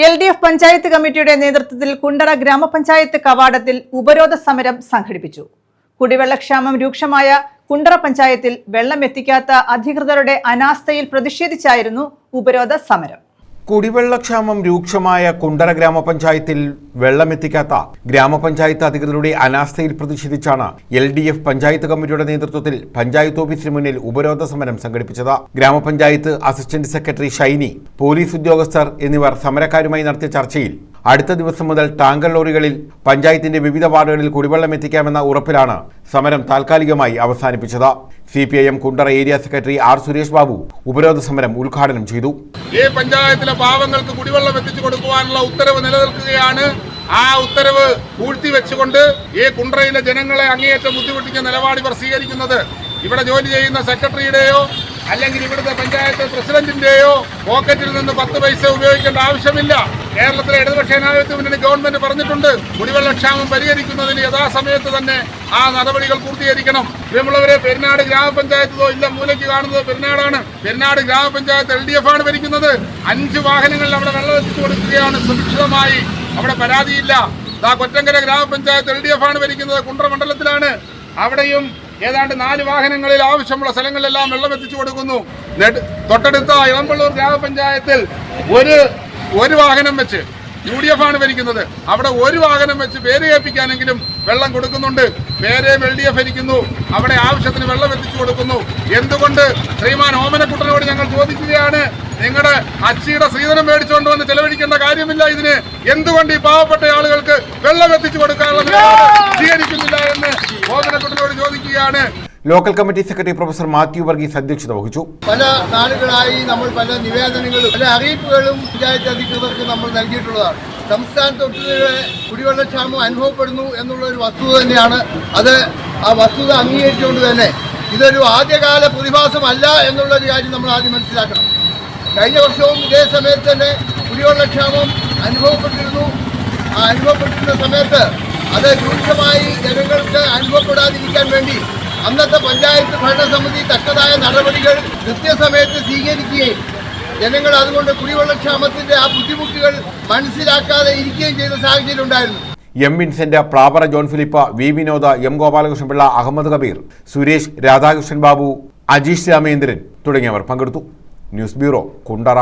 LDF panchayat കമ്മിറ്റിയുടെ നേതൃത്വത്തിൽ കുണ്ടറ ഗ്രാമപഞ്ചായത്ത് കവാടത്തിൽ ഉപരോധ സമരം സംഘടിപ്പിച്ചു. കുടിവെള്ളക്ഷാമം രൂക്ഷമായ കുണ്ടറ പഞ്ചായത്തിൽ വെള്ളം എത്തിക്കാത്ത അധികൃതരുടെ അനാസ്ഥയിൽ പ്രതിഷേധിച്ചായിരുന്നു ഉപരോധ സമരം. കുടിവെള്ളക്ഷാമം രൂക്ഷമായ കുണ്ടറ ഗ്രാമപഞ്ചായത്തിൽ വെള്ളമെത്തിക്കാത്ത ഗ്രാമപഞ്ചായത്ത് അധികൃതരുടെ അനാസ്ഥയിൽ പ്രതിഷേധിച്ചാണ് LDF പഞ്ചായത്ത് കമ്മിറ്റിയുടെ നേതൃത്വത്തിൽ പഞ്ചായത്ത് ഓഫീസിന് മുന്നിൽ ഉപരോധ സമരം സംഘടിപ്പിച്ചത്. ഗ്രാമപഞ്ചായത്ത് അസിസ്റ്റന്റ് സെക്രട്ടറി ഷൈനി, പോലീസ് ഉദ്യോഗസ്ഥർ എന്നിവർ സമരക്കാരുമായി നടത്തിയ ചർച്ചയിൽ അടുത്ത ദിവസം മുതൽ ടാങ്കർ ലോറികളിൽ പഞ്ചായത്തിന്റെ വിവിധ വാർഡുകളിൽ കുടിവെള്ളം എത്തിക്കാമെന്ന ഉറപ്പിലാണ് സമരം താൽക്കാലികമായി അവസാനിപ്പിച്ചത്. CPIM കുണ്ടറ ഏരിയ സെക്രട്ടറി R. സുരേഷ് ബാബു ഉപരോധ സമരം ഉദ്ഘാടനം ചെയ്തു. ഈ പഞ്ചായത്തിലെ പാവങ്ങൾക്ക് കുടിവെള്ളം എത്തിച്ചു കൊടുക്കുവാനുള്ള ഉത്തരവ് നിലനിൽക്കുകയാണ്. ആ ഉത്തരവ് പൂഴ്ത്തിവെച്ചുകൊണ്ട് ഈ കുണ്ടറയിലെ ജനങ്ങളെ അങ്ങേയറ്റം ബുദ്ധിമുട്ടിക്കുന്ന നിലപാട് ഇവർ സ്വീകരിക്കുന്നത് ഇവിടെ ജോലി ചെയ്യുന്ന സെക്രട്ടറിയുടെയോ അല്ലെങ്കിൽ ഇവിടുത്തെ പഞ്ചായത്ത് പ്രസിഡന്റിന്റെയോ പോക്കറ്റിൽ നിന്ന് 10 പൈസ ഉപയോഗിക്കേണ്ട ആവശ്യമില്ല. കേരളത്തിലെ ഇടതുപക്ഷ ജനാധിപത്യ മുന്നണി ഗവൺമെന്റ് പറഞ്ഞിട്ടുണ്ട്, കുടിവെള്ളക്ഷാമം പരിഹരിക്കുന്നതിന് യഥാസമയത്ത് തന്നെ ആ നടപടികൾ പൂർത്തീകരിക്കണം. ഇവമുള്ളവരെ പെരിനാട് ഗ്രാമപഞ്ചായത്തോ ഇല്ല മൂലയ്ക്ക് കാണുന്നത് പെരിനാടാണ്. പെരിനാട് ഗ്രാമപഞ്ചായത്ത് LDF ആണ് ഭരിക്കുന്നത്. 5 വാഹനങ്ങളിൽ അവിടെ വെള്ളം എത്തിച്ചു കൊടുക്കുകയാണ് സുരക്ഷിതമായി. അവിടെ പരാതിയില്ല. കൊറ്റങ്കര ഗ്രാമപഞ്ചായത്ത് LDF ആണ് ഭരിക്കുന്നത്, കുണ്ടറ മണ്ഡലത്തിലാണ്. അവിടെയും ഏതാണ്ട് 4 വാഹനങ്ങളിൽ ആവശ്യമുള്ള സ്ഥലങ്ങളിലെല്ലാം വെള്ളം എത്തിച്ചു കൊടുക്കുന്നു. തൊട്ടടുത്ത ഇളമ്പള്ളൂർ ഗ്രാമപഞ്ചായത്തിൽ ഒരു വാഹനം വെച്ച് UDF ആണ് ഭരിക്കുന്നത്. അവിടെ 1 വാഹനം വെച്ച് പേര് കേൾപ്പിക്കാനെങ്കിലും വെള്ളം കൊടുക്കുന്നുണ്ട്. പേരെയും LDF ഭരിക്കുന്നു. അവിടെ ആവശ്യത്തിന് വെള്ളം എത്തിച്ചു കൊടുക്കുന്നു. എന്തുകൊണ്ട് ശ്രീമാൻ ഓമനക്കുട്ടനോട് ഞങ്ങൾ ചോദിക്കുകയാണ്, നിങ്ങളുടെ അച്ചിയുടെ ശ്രീധരം മേടിച്ചുകൊണ്ട് വന്ന് ചെലവഴിക്കേണ്ട കാര്യമില്ല. ഇതിന് എന്തുകൊണ്ട് ഈ പാവപ്പെട്ട ആളുകൾക്ക് വെള്ളം എത്തിച്ചു കൊടുക്കാനുള്ള സ്വീകരിക്കുന്നില്ല എന്ന് ഓമനക്കുട്ടനോട് ചോദിക്കുകയാണ്. Local committee secretary professor Mathew Varghese അധ്യക്ഷത വഹിച്ചു. പല നാളുകളായി നമ്മൾ പല നിവേദനങ്ങളും പല അറിയിപ്പുകളും പഞ്ചായത്ത് അധികൃതർക്ക് നമ്മൾ നൽകിയിട്ടുള്ളതാണ്. സംസ്ഥാനത്ത് ഒട്ടുകളെ കുടിവെള്ളക്ഷാമം അനുഭവപ്പെടുന്നു എന്നുള്ള ഒരു വസ്തുത തന്നെയാണ്. അത് ആ വസ്തുത അംഗീകരിച്ചുകൊണ്ട് തന്നെ ഇതൊരു ആദ്യകാല പ്രതിഭാസമല്ല എന്നുള്ളൊരു കാര്യം നമ്മൾ ആദ്യം മനസ്സിലാക്കണം. കഴിഞ്ഞ വർഷവും ഇതേ സമയത്ത് തന്നെ കുടിവെള്ളക്ഷാമം അനുഭവപ്പെട്ടിരുന്നു. ആ അനുഭവപ്പെട്ടിരുന്ന സമയത്ത് അത് രൂക്ഷമായി ജനങ്ങൾക്ക് അനുഭവപ്പെടാതിരിക്കാൻ വേണ്ടി അന്നത്തെ പഞ്ചായത്ത് ഭരണസമിതി തക്കതായ നടപടികൾ കൃത്യസമയത്ത് സ്വീകരിക്കുകയും ജനങ്ങൾ അതുകൊണ്ട് കുടിവെള്ളക്ഷാമത്തിന്റെ ആ ബുദ്ധിമുട്ടുകൾ മനസ്സിലാക്കാതെ ഇരിക്കുകയും ചെയ്ത സാഹചര്യം ഉണ്ടായിരുന്നു. M. Vincent, Plavara John Philip, V. Vinod, M. Gopalakrishnapillai, Ahmed Kabir, Suresh, Radhakrishnan Babu, Ajeesh Ramendran തുടങ്ങിയവർ പങ്കെടുത്തു. News bureau, Kundara.